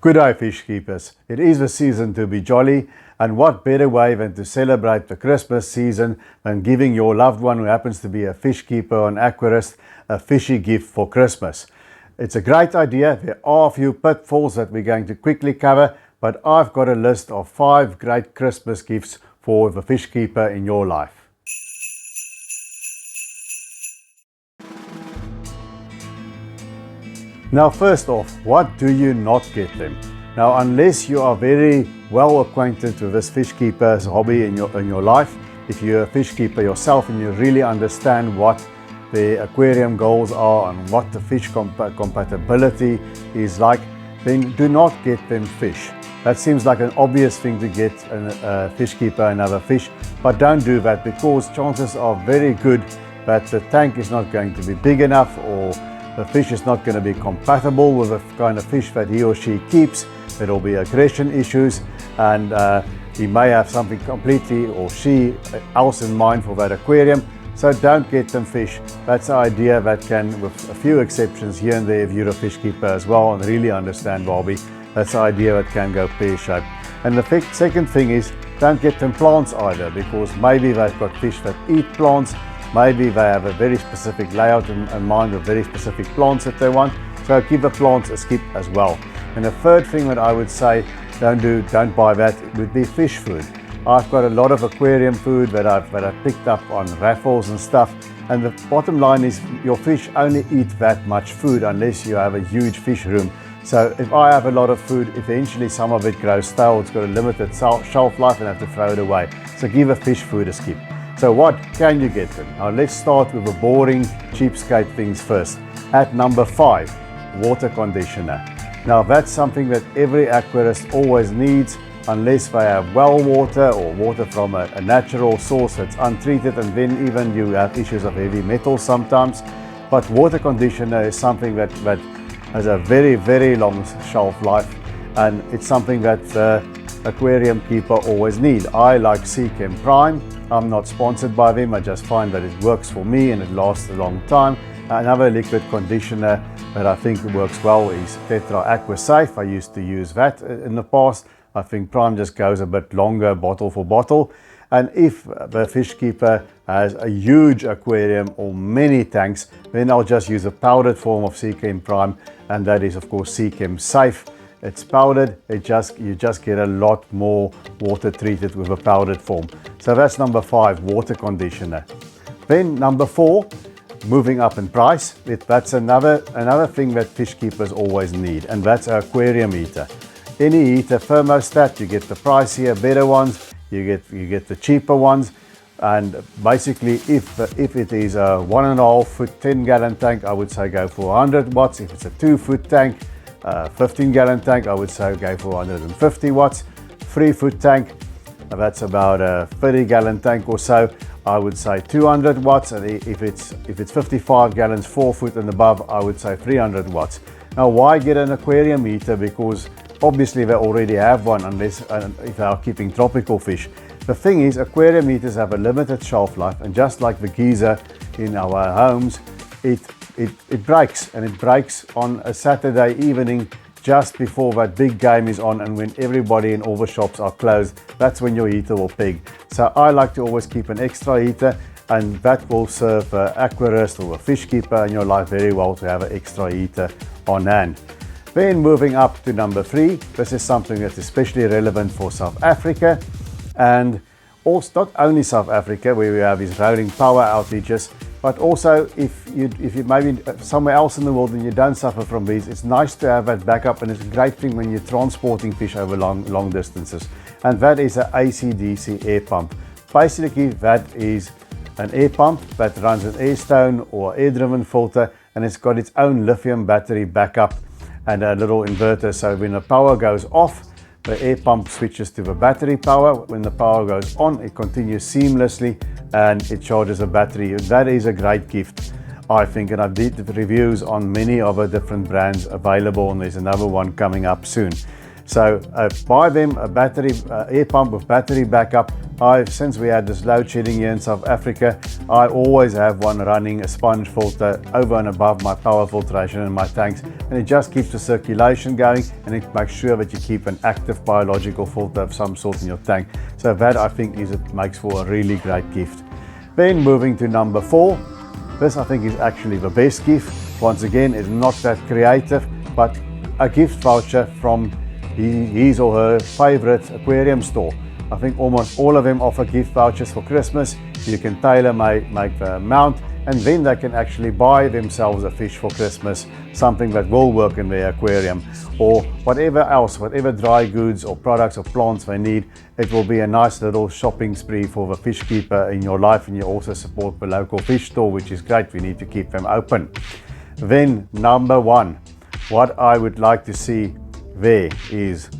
Good day, fish keepers. It is the season to be jolly, and what better way than to celebrate the Christmas season than giving your loved one who happens to be a fish keeper or an aquarist a fishy gift for Christmas. It's a great idea. There are a few pitfalls that we're going to quickly cover, but I've got a list of 5 great Christmas gifts for the fish keeper in your life. Now, first off, what do you not get them? Now, unless you are very well acquainted with this fish keeper's hobby in your life, if you're a fish keeper yourself and you really understand what the aquarium goals are and what the fish compatibility is like, then do not get them fish. That seems like an obvious thing to get a fish keeper another fish, but don't do that, because chances are very good that the tank is not going to be big enough, or the fish is not going to be compatible with the kind of fish that he or she keeps. There will be aggression issues, and he may have something completely, or she, else in mind for that aquarium. So don't get them fish. That's the idea that can, with a few exceptions here and there, if you're a fish keeper as well and really understand hobby, that's the idea that can go pear-shaped. And the second thing is, don't get them plants either, because maybe they've got fish that eat plants. Maybe they have a very specific layout in mind with very specific plants that they want. So give the plants a skip as well. And the third thing that I would say, don't buy that, would be fish food. I've got a lot of aquarium food that I've picked up on raffles and stuff. And the bottom line is, your fish only eat that much food unless you have a huge fish room. So if I have a lot of food, eventually some of it grows stale. It's got a limited shelf life and I have to throw it away. So give a fish food a skip. So what can you get them? Now let's start with the boring cheapskate things first. At number 5, water conditioner. Now that's something that every aquarist always needs, unless they have well water or water from a natural source that's untreated, and then even you have issues of heavy metals sometimes. But water conditioner is something that has a very, very long shelf life, and it's something that aquarium keeper always need. I like Seachem Prime. I'm not sponsored by them, I just find that it works for me and it lasts a long time. Another liquid conditioner that I think works well is Tetra Aqua Safe. I used to use that in the past. I think Prime just goes a bit longer bottle for bottle. And if the fish keeper has a huge aquarium or many tanks, then I'll just use a powdered form of Seachem Prime, and that is of course Seachem Safe. It's powdered, you just get a lot more water treated with a powdered form. So that's number 5, water conditioner. Then number 4, moving up in price, that's another thing that fish keepers always need, and that's an aquarium heater. Any heater thermostat, you get the pricier, better ones, you get the cheaper ones. And basically, if it is a 1.5 foot 10-gallon tank, I would say go for 100 watts. If it's a 2-foot tank, 15-gallon tank, I would say go for 150 watts. 3-foot tank, that's about a 30-gallon tank or so, I would say 200 watts. And if it's 55 gallons, 4-foot and above, I would say 300 watts. Now, why get an aquarium heater? Because obviously they already have one, unless if they are keeping tropical fish. The thing is, aquarium heaters have a limited shelf life, and just like the geyser in our homes, it breaks, and it breaks on a Saturday evening just before that big game is on, and when everybody in all the shops are closed. That's when your heater will pig. So I like to always keep an extra heater, and that will serve an aquarist or a fish keeper in your life very well, to have an extra heater on hand. Then moving up to number 3, this is something that's especially relevant for South Africa, and also not only South Africa, where we have these rolling power outages, but also if you maybe somewhere else in the world and you don't suffer from these, it's nice to have that backup, and it's a great thing when you're transporting fish over long distances. And that is an AC/DC air pump. Basically, that is an air pump that runs an air stone or air-driven filter, and it's got its own lithium battery backup and a little inverter. So when the power goes off, the air pump switches to the battery power. When the power goes on, it continues seamlessly and it charges a battery. That is a great gift, I think, and I did reviews on many of the different brands available, and there's another one coming up soon. So buy them a battery air pump with battery backup. Since we had this load shedding here in South Africa, I always have one running, a sponge filter over and above my power filtration in my tanks, and it just keeps the circulation going, and it makes sure that you keep an active biological filter of some sort in your tank. So that, I think, makes for a really great gift. Then moving to number 4, this I think is actually the best gift. Once again, it's not that creative, but a gift voucher from his or her favorite aquarium store. I think almost all of them offer gift vouchers for Christmas. You can tailor make the amount, and then they can actually buy themselves a fish for Christmas, something that will work in their aquarium, or whatever else, whatever dry goods or products or plants they need. It will be a nice little shopping spree for the Fishkeeper in your life, and you also support the local fish store, which is great. We need to keep them open. Then number 1, what I would like to see there is,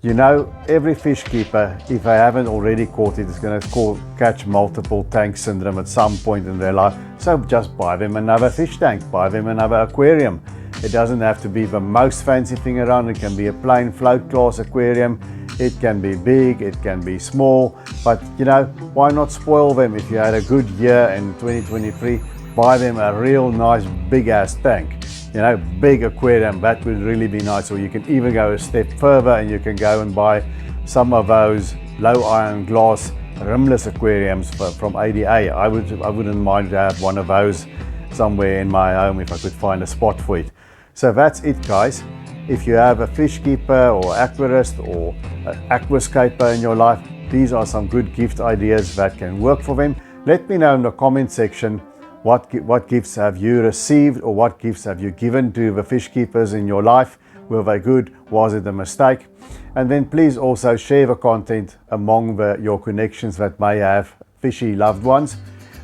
you know, every Fishkeeper, if they haven't already caught it, is going to catch multiple tank syndrome at some point in their life. So just buy them another fish tank, buy them another aquarium. It doesn't have to be the most fancy thing around. It can be a plain float glass aquarium. It can be big, it can be small, but you know, why not spoil them? If you had a good year in 2023, buy them a real nice big ass tank. You know, big aquarium, that would really be nice. Or you can even go a step further and you can go and buy some of those low iron glass rimless aquariums from ADA. I wouldn't mind to have one of those somewhere in my home if I could find a spot for it. So that's it, guys. If you have a Fishkeeper or Aquarist or an Aquascaper in your life, these are some good gift ideas that can work for them. Let me know in the comment section what gifts have you received, or what gifts have you given to the Fishkeepers in your life. Were they good? Was it a mistake? And then please also share the content among your connections that may have fishy loved ones.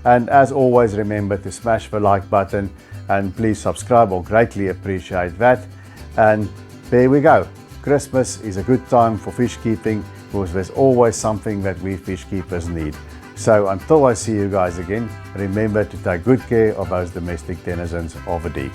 And as always, remember to smash the like button and please subscribe. I'll greatly appreciate that. And there we go. Christmas is a good time for fish keeping, because there's always something that we fish keepers need. So until I see you guys again, remember to take good care of those domestic denizens of the deep.